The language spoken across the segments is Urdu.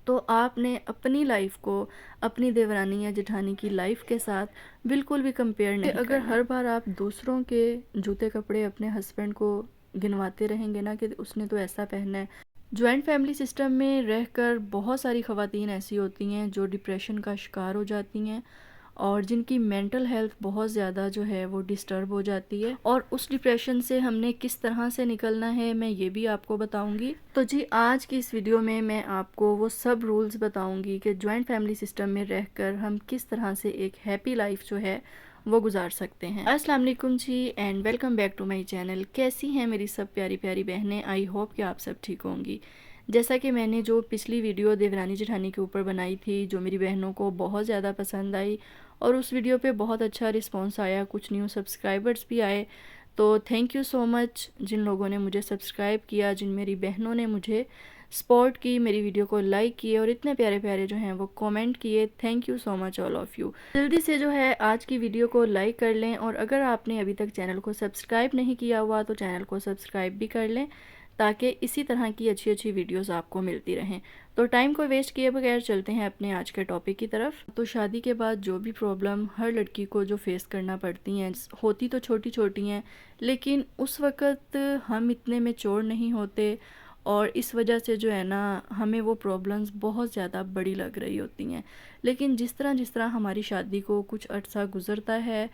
تو آپ نے اپنی لائف کو اپنی دیورانی یا جٹھانی کی لائف کے ساتھ بالکل بھی کمپیئر نہیں کرنا۔ اگر ہر بار آپ دوسروں کے جوتے کپڑے اپنے ہسبینڈ کو گنواتے رہیں گے نا کہ اس نے تو ایسا پہننا ہے۔ جوائنٹ فیملی سسٹم میں رہ کر بہت ساری خواتین ایسی ہوتی ہیں جو ڈپریشن کا شکار ہو جاتی ہیں اور جن کی مینٹل ہیلتھ بہت زیادہ جو ہے وہ ڈسٹرب ہو جاتی ہے، اور اس ڈپریشن سے ہم نے کس طرح سے نکلنا ہے میں یہ بھی آپ کو بتاؤں گی۔ تو جی آج کی اس ویڈیو میں آپ کو وہ سب رولز بتاؤں گی کہ جوائنٹ فیملی سسٹم میں رہ کر ہم کس طرح سے ایک ہیپی لائف جو ہے وہ گزار سکتے ہیں۔ السلام علیکم جی and welcome back to my channel. کیسی ہیں میری سب پیاری پیاری بہنیں؟ آئی ہوپ کہ آپ سب ٹھیک ہوں گی۔ جیسا کہ میں نے جو پچھلی ویڈیو دیورانی جٹھانی کے اوپر بنائی تھی جو میری بہنوں کو بہت زیادہ پسند آئی اور اس ویڈیو پہ بہت اچھا رسپانس آیا، کچھ نیو سبسکرائبرز بھی آئے، تو تھینک یو سو مچ جن لوگوں نے مجھے سبسکرائب کیا، جن میری بہنوں نے مجھے سپورٹ کی، میری ویڈیو کو لائک کیے اور اتنے پیارے پیارے جو ہیں وہ کومنٹ کیے۔ Thank you so much all of you. جلدی سے جو ہے آج کی ویڈیو کو لائک کر لیں، اور اگر آپ نے ابھی تک چینل کو سبسکرائب نہیں کیا ہوا تو چینل کو سبسکرائب بھی کر لیں تاکہ اسی طرح کی اچھی اچھی ویڈیوز آپ کو ملتی رہیں۔ تو ٹائم کو ویسٹ کیے بغیر چلتے ہیں اپنے آج کے ٹاپک کی طرف۔ تو شادی کے بعد جو بھی پرابلم ہر لڑکی کو جو فیس کرنا پڑتی ہیں، ہوتی تو چھوٹی چھوٹی ہیں لیکن اس وقت ہم اتنے میچور نہیں ہوتے، اور اس وجہ سے جو ہے نا ہمیں وہ پرابلمز بہت زیادہ بڑی لگ رہی ہوتی ہیں۔ لیکن جس طرح ہماری شادی کو کچھ عرصہ گزرتا ہے،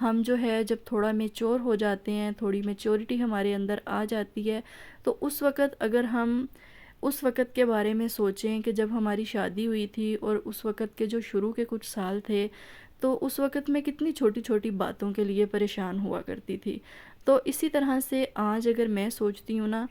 ہم جو ہے جب تھوڑا میچور ہو جاتے ہیں، تھوڑی میچورٹی ہمارے اندر آ جاتی ہے، تو اس وقت اگر ہم اس وقت کے بارے میں سوچیں کہ جب ہماری شادی ہوئی تھی اور اس وقت کے جو شروع کے کچھ سال تھے، تو اس وقت میں کتنی چھوٹی چھوٹی باتوں کے لیے پریشان ہوا کرتی تھی۔ تو اسی طرح سے آج اگر میں سوچتی ہوں نا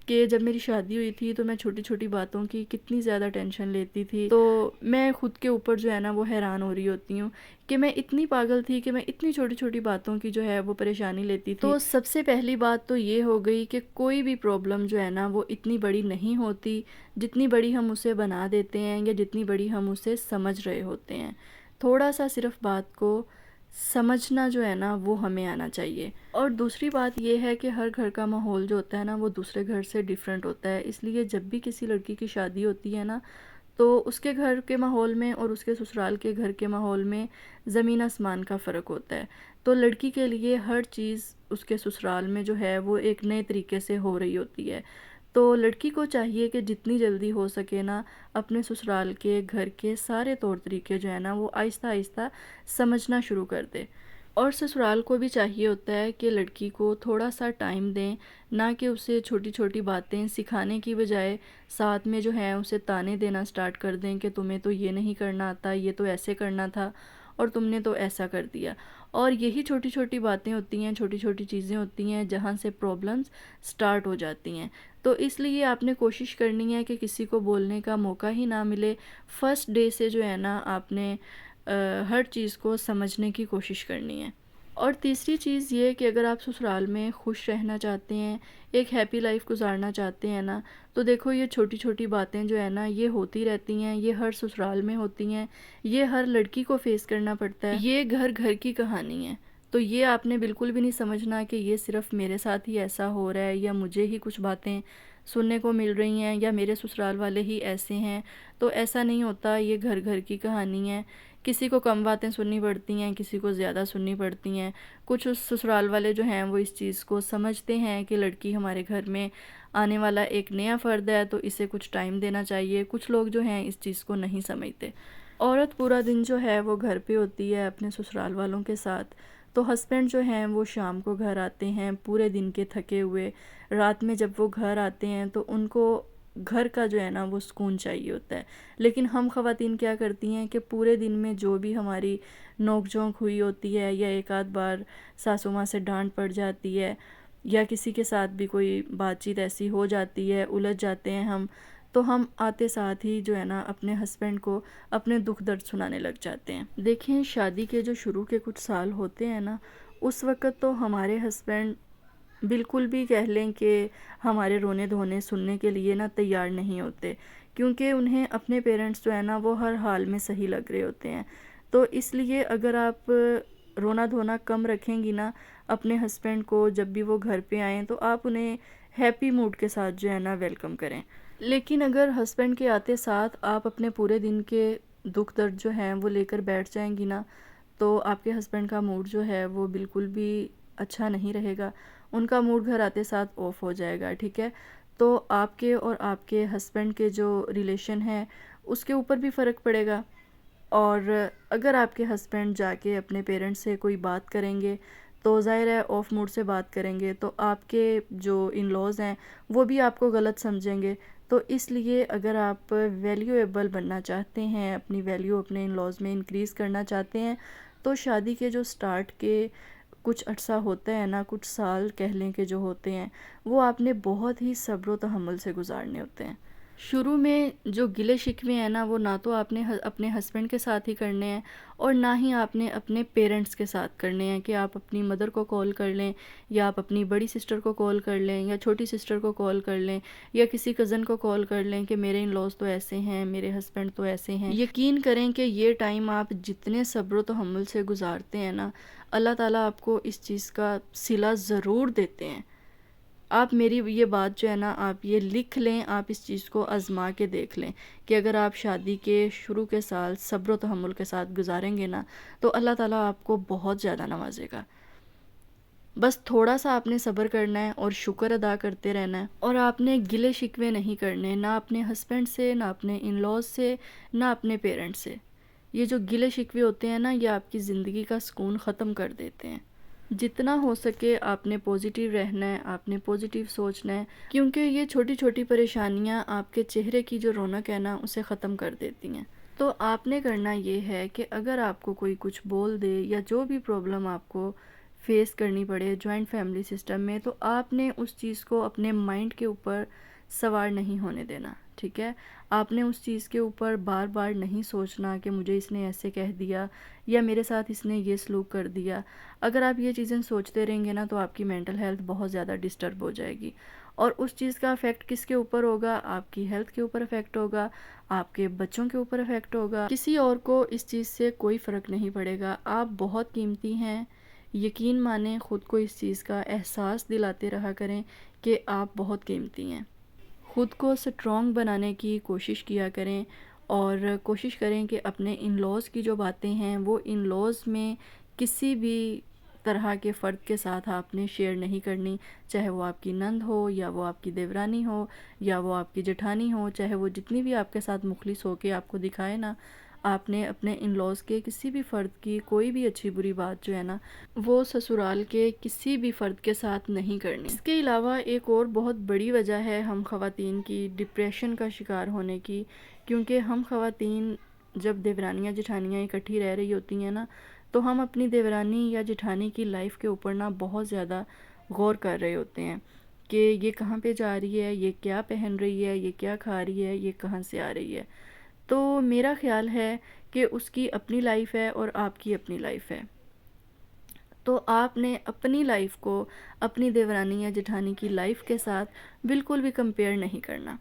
کہ جب میری شادی ہوئی تھی تو میں چھوٹی چھوٹی باتوں کی کتنی زیادہ ٹینشن لیتی تھی، تو میں خود کے اوپر جو ہے نا وہ حیران ہو رہی ہوتی ہوں کہ میں اتنی پاگل تھی کہ میں اتنی چھوٹی چھوٹی باتوں کی جو ہے وہ پریشانی لیتی تھی۔ تو سب سے پہلی بات تو یہ ہو گئی کہ کوئی بھی پرابلم جو ہے نا وہ اتنی بڑی نہیں ہوتی جتنی بڑی ہم اسے بنا دیتے ہیں یا جتنی بڑی ہم اسے سمجھ رہے ہوتے ہیں۔ تھوڑا سا صرف بات کو سمجھنا جو ہے نا وہ ہمیں آنا چاہیے۔ اور دوسری بات یہ ہے کہ ہر گھر کا ماحول جو ہوتا ہے نا وہ دوسرے گھر سے ڈیفرنٹ ہوتا ہے، اس لیے جب بھی کسی لڑکی کی شادی ہوتی ہے نا تو اس کے گھر کے ماحول میں اور اس کے سسرال کے گھر کے ماحول میں زمین آسمان کا فرق ہوتا ہے۔ تو لڑکی کے لیے ہر چیز اس کے سسرال میں جو ہے وہ ایک نئے طریقے سے ہو رہی ہوتی ہے، تو لڑکی کو چاہیے کہ جتنی جلدی ہو سکے نا اپنے سسرال کے گھر کے سارے طور طریقے جو ہے نا وہ آہستہ آہستہ سمجھنا شروع کر دے۔ اور سسرال کو بھی چاہیے ہوتا ہے کہ لڑکی کو تھوڑا سا ٹائم دیں، نہ کہ اسے چھوٹی چھوٹی باتیں سکھانے کی بجائے ساتھ میں جو ہے اسے تانے دینا سٹارٹ کر دیں کہ تمہیں تو یہ نہیں کرنا آتا، یہ تو ایسے کرنا تھا اور تم نے تو ایسا کر دیا۔ اور یہی چھوٹی چھوٹی باتیں ہوتی ہیں، چھوٹی چھوٹی چیزیں ہوتی ہیں جہاں سے پرابلمز سٹارٹ ہو جاتی ہیں۔ تو اس لیے آپ نے کوشش کرنی ہے کہ کسی کو بولنے کا موقع ہی نہ ملے، فرسٹ ڈے سے جو ہے نا آپ نے ہر چیز کو سمجھنے کی کوشش کرنی ہے۔ اور تیسری چیز یہ کہ اگر آپ سسرال میں خوش رہنا چاہتے ہیں، ایک ہیپی لائف گزارنا چاہتے ہیں نا، تو دیکھو یہ چھوٹی چھوٹی باتیں جو ہے نا یہ ہوتی رہتی ہیں، یہ ہر سسرال میں ہوتی ہیں، یہ ہر لڑکی کو فیس کرنا پڑتا ہے، یہ گھر گھر کی کہانی ہے۔ تو یہ آپ نے بالکل بھی نہیں سمجھنا کہ یہ صرف میرے ساتھ ہی ایسا ہو رہا ہے یا مجھے ہی کچھ باتیں سننے کو مل رہی ہیں یا میرے سسرال والے ہی ایسے ہیں، تو ایسا نہیں ہوتا، یہ گھر گھر کی کہانی ہے۔ کسی کو کم باتیں سننی پڑتی ہیں، کسی کو زیادہ سننی پڑتی ہیں۔ کچھ سسرال والے جو ہیں وہ اس چیز کو سمجھتے ہیں کہ لڑکی ہمارے گھر میں آنے والا ایک نیا فرد ہے تو اسے کچھ ٹائم دینا چاہیے، کچھ لوگ جو ہیں اس چیز کو نہیں سمجھتے۔ عورت پورا دن جو ہے وہ گھر پہ ہوتی ہے اپنے سسرال والوں کے ساتھ، تو ہسبینڈ جو ہیں وہ شام کو گھر آتے ہیں پورے دن کے تھکے ہوئے، رات میں جب وہ گھر آتے ہیں تو ان کو گھر کا جو ہے نا وہ سکون چاہیے ہوتا ہے۔ لیکن ہم خواتین کیا کرتی ہیں کہ پورے دن میں جو بھی ہماری نوک جھونک ہوئی ہوتی ہے یا ایک آدھ بار ساسو ماں سے ڈانٹ پڑ جاتی ہے یا کسی کے ساتھ بھی کوئی بات چیت ایسی ہو جاتی ہے، الجھ جاتے ہیں ہم، تو ہم آتے ساتھ ہی جو ہے نا اپنے ہسبینڈ کو اپنے دکھ درد سنانے لگ جاتے ہیں۔ دیکھیں شادی کے جو شروع کے کچھ سال ہوتے ہیں نا اس وقت تو ہمارے ہسبینڈ بالکل بھی کہہ لیں کہ ہمارے رونے دھونے سننے کے لیے نا تیار نہیں ہوتے، کیونکہ انہیں اپنے پیرنٹس جو ہے نا وہ ہر حال میں صحیح لگ رہے ہوتے ہیں۔ تو اس لیے اگر آپ رونا دھونا کم رکھیں گی نا اپنے ہسبینڈ کو، جب بھی وہ گھر پہ آئیں تو آپ انہیں ہیپی موڈ کے ساتھ جو ہے نا ویلکم کریں۔ لیکن اگر ہسبینڈ کے آتے ساتھ آپ اپنے پورے دن کے دکھ درد جو ہیں وہ لے کر بیٹھ جائیں گی نا، تو آپ کے ہسبینڈ کا موڈ جو ہے وہ بالکل بھی اچھا نہیں رہے گا، ان کا موڈ گھر آتے ساتھ آف ہو جائے گا، ٹھیک ہے؟ تو آپ کے اور آپ کے ہسبینڈ کے جو ریلیشن ہے اس کے اوپر بھی فرق پڑے گا۔ اور اگر آپ کے ہسبینڈ جا کے اپنے پیرنٹس سے کوئی بات کریں گے تو ظاہر ہے آف موڈ سے بات کریں گے تو آپ کے جو ان لاز ہیں وہ بھی آپ کو غلط سمجھیں گے۔ تو اس لیے اگر آپ ویلیویبل بننا چاہتے ہیں، اپنی ویلیو اپنے ان لاز میں انکریز کرنا چاہتے ہیں، تو شادی کے جو سٹارٹ کے کچھ عرصہ ہوتا ہے نا، کچھ سال کہہ لیں کہ جو ہوتے ہیں، وہ آپ نے بہت ہی صبر و تحمل سے گزارنے ہوتے ہیں۔ شروع میں جو گلے شکوے ہیں نا، وہ نہ تو آپ نے اپنے ہسبینڈ کے ساتھ ہی کرنے ہیں اور نہ ہی آپ نے اپنے پیرنٹس کے ساتھ کرنے ہیں کہ آپ اپنی مدر کو کال کر لیں یا آپ اپنی بڑی سسٹر کو کال کر لیں یا چھوٹی سسٹر کو کال کر لیں یا کسی کزن کو کال کر لیں کہ میرے ان لاز تو ایسے ہیں، میرے ہسبینڈ تو ایسے ہیں۔ یقین کریں کہ یہ ٹائم آپ جتنے صبر و تحمل سے گزارتے ہیں نا، اللہ تعالیٰ آپ کو اس چیز کا صلہ ضرور دیتے ہیں۔ آپ میری یہ بات جو ہے نا، آپ یہ لکھ لیں، آپ اس چیز کو آزما کے دیکھ لیں کہ اگر آپ شادی کے شروع کے سال صبر و تحمل کے ساتھ گزاریں گے نا، تو اللہ تعالیٰ آپ کو بہت زیادہ نوازے گا۔ بس تھوڑا سا آپ نے صبر کرنا ہے اور شکر ادا کرتے رہنا ہے، اور آپ نے گلے شکوے نہیں کرنے، نہ اپنے ہسبینڈ سے، نہ اپنے ان لاز سے، نہ اپنے پیرنٹ سے۔ یہ جو گلے شکوے ہوتے ہیں نا، یہ آپ کی زندگی کا سکون ختم کر دیتے ہیں۔ جتنا ہو سکے آپ نے پوزیٹیو رہنا ہے، آپ نے پوزیٹیو سوچنا ہے، کیونکہ یہ چھوٹی چھوٹی پریشانیاں آپ کے چہرے کی جو رونق ہے نا، اسے ختم کر دیتی ہیں۔ تو آپ نے کرنا یہ ہے کہ اگر آپ کو کوئی کچھ بول دے یا جو بھی پرابلم آپ کو فیس کرنی پڑے جوائنٹ فیملی سسٹم میں، تو آپ نے اس چیز کو اپنے مائنڈ کے اوپر سوار نہیں ہونے دینا، ٹھیک ہے؟ آپ نے اس چیز کے اوپر بار بار نہیں سوچنا کہ مجھے اس نے ایسے کہہ دیا یا میرے ساتھ اس نے یہ سلوک کر دیا۔ اگر آپ یہ چیزیں سوچتے رہیں گے نا، تو آپ کی مینٹل ہیلتھ بہت زیادہ ڈسٹرب ہو جائے گی، اور اس چیز کا افیکٹ کس کے اوپر ہوگا؟ آپ کی ہیلتھ کے اوپر افیکٹ ہوگا، آپ کے بچوں کے اوپر افیکٹ ہوگا۔ کسی اور کو اس چیز سے کوئی فرق نہیں پڑے گا۔ آپ بہت قیمتی ہیں، یقین مانیں، خود کو اس چیز کا احساس دلاتے رہا کریں کہ آپ بہت قیمتی ہیں۔ خود کو سٹرونگ بنانے کی کوشش کیا کریں، اور کوشش کریں کہ اپنے ان لاز کی جو باتیں ہیں وہ ان لاز میں کسی بھی طرح کے فرد کے ساتھ آپ نے شیئر نہیں کرنی، چاہے وہ آپ کی نند ہو یا وہ آپ کی دیورانی ہو یا وہ آپ کی جٹھانی ہو، چاہے وہ جتنی بھی آپ کے ساتھ مخلص ہو کے آپ کو دکھائے نا، آپ نے اپنے ان لاز کے کسی بھی فرد کی کوئی بھی اچھی بری بات جو ہے نا، وہ سسرال کے کسی بھی فرد کے ساتھ نہیں کرنی۔ اس کے علاوہ ایک اور بہت بڑی وجہ ہے ہم خواتین کی ڈپریشن کا شکار ہونے کی، کیونکہ ہم خواتین جب دیورانیاں جٹھانیاں اکٹھی رہ رہی ہوتی ہیں نا، تو ہم اپنی دیورانی یا جٹھانی کی لائف کے اوپر نا بہت زیادہ غور کر رہے ہوتے ہیں کہ یہ کہاں پہ جا رہی ہے، یہ کیا پہن رہی ہے، یہ کیا کھا رہی ہے، یہ کہاں سے آ رہی ہے۔ تو میرا خیال ہے کہ اس کی اپنی لائف ہے اور آپ کی اپنی لائف ہے، تو آپ نے اپنی لائف کو اپنی دیورانی یا جٹھانی کی لائف کے ساتھ بالکل بھی کمپیئر نہیں کرنا،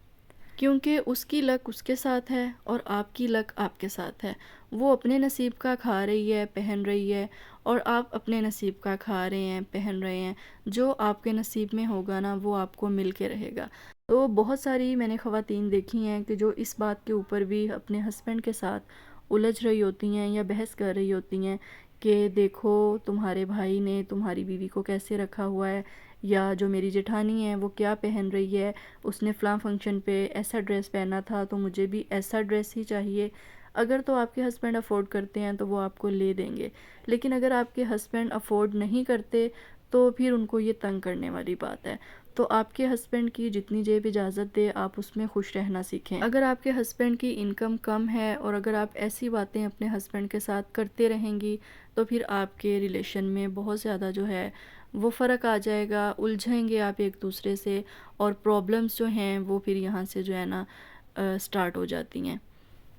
کیونکہ اس کی لک اس کے ساتھ ہے اور آپ کی لک آپ کے ساتھ ہے۔ وہ اپنے نصیب کا کھا رہی ہے، پہن رہی ہے، اور آپ اپنے نصیب کا کھا رہے ہیں، پہن رہے ہیں۔ جو آپ کے نصیب میں ہوگا نا، وہ آپ کو مل کے رہے گا۔ تو بہت ساری میں نے خواتین دیکھی ہیں کہ جو اس بات کے اوپر بھی اپنے ہسبینڈ کے ساتھ الجھ رہی ہوتی ہیں یا بحث کر رہی ہوتی ہیں کہ دیکھو تمہارے بھائی نے تمہاری بیوی کو کیسے رکھا ہوا ہے، یا جو میری جٹھانی ہے وہ کیا پہن رہی ہے، اس نے فلاں فنکشن پہ ایسا ڈریس پہنا تھا تو مجھے بھی ایسا ڈریس ہی چاہیے۔ اگر تو آپ کے ہسبینڈ افورڈ کرتے ہیں تو وہ آپ کو لے دیں گے، لیکن اگر آپ کے ہسبینڈ افورڈ نہیں کرتے تو پھر ان کو یہ تنگ کرنے والی بات ہے۔ تو آپ کے ہسبینڈ کی جتنی جیب اجازت دے آپ اس میں خوش رہنا سیکھیں۔ اگر آپ کے ہسبینڈ کی انکم کم ہے اور اگر آپ ایسی باتیں اپنے ہسبینڈ کے ساتھ کرتے رہیں گی، تو پھر آپ کے ریلیشن میں بہت زیادہ جو ہے وہ فرق آ جائے گا، الجھیں گے آپ ایک دوسرے سے، اور پرابلمز جو ہیں وہ پھر یہاں سے جو ہے نا سٹارٹ ہو جاتی ہیں۔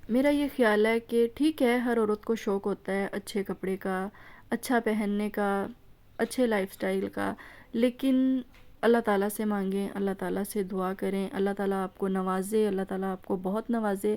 میرا یہ خیال ہے کہ ٹھیک ہے، ہر عورت کو شوق ہوتا ہے اچھے کپڑے کا، اچھا پہننے کا، اچھے لائف سٹائل کا، لیکن اللہ تعالیٰ سے مانگیں، اللہ تعالیٰ سے دعا کریں، اللہ تعالیٰ آپ کو نوازے، اللہ تعالیٰ آپ کو بہت نوازے۔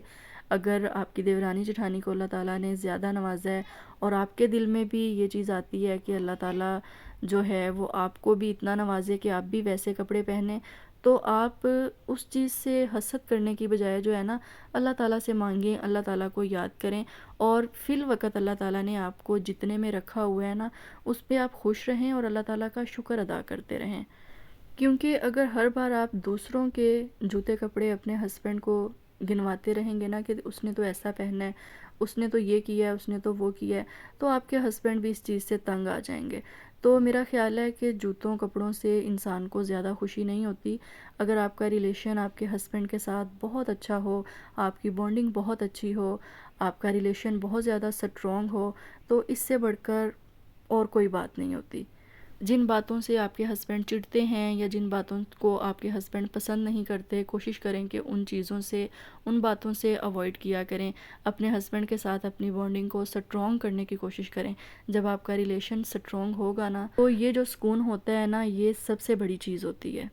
اگر آپ کی دیورانی جٹھانی کو اللہ تعالیٰ نے زیادہ نوازا ہے اور آپ کے دل میں بھی یہ چیز آتی ہے کہ اللہ تعالیٰ جو ہے وہ آپ کو بھی اتنا نوازے کہ آپ بھی ویسے کپڑے پہنیں، تو آپ اس چیز سے حسد کرنے کی بجائے جو ہے نا اللہ تعالیٰ سے مانگیں، اللہ تعالیٰ کو یاد کریں، اور فی الوقت اللہ تعالیٰ نے آپ کو جتنے میں رکھا ہوا ہے نا اس پہ آپ خوش رہیں اور اللہ تعالیٰ کا شکر ادا کرتے رہیں۔ کیونکہ اگر ہر بار آپ دوسروں کے جوتے کپڑے اپنے ہسبینڈ کو گنواتے رہیں گے نا کہ اس نے تو ایسا پہنا ہے، اس نے تو یہ کیا ہے، اس نے تو وہ کیا ہے، تو آپ کے ہسبینڈ بھی اس چیز سے تنگ آ جائیں گے۔ تو میرا خیال ہے کہ جوتوں کپڑوں سے انسان کو زیادہ خوشی نہیں ہوتی۔ اگر آپ کا ریلیشن آپ کے ہسبینڈ کے ساتھ بہت اچھا ہو، آپ کی بانڈنگ بہت اچھی ہو، آپ کا ریلیشن بہت زیادہ سٹرونگ ہو، تو اس سے بڑھ کر اور کوئی بات نہیں ہوتی۔ جن باتوں سے آپ کے ہسبینڈ چڑھتے ہیں یا جن باتوں کو آپ کے ہسبینڈ پسند نہیں کرتے، کوشش کریں کہ ان چیزوں سے، ان باتوں سے اوائڈ کیا کریں۔ اپنے ہسبینڈ کے ساتھ اپنی بانڈنگ کو سٹرونگ کرنے کی کوشش کریں۔ جب آپ کا ریلیشن سٹرونگ ہوگا نا تو یہ جو سکون ہوتا ہے نا، یہ سب سے بڑی چیز ہوتی ہے۔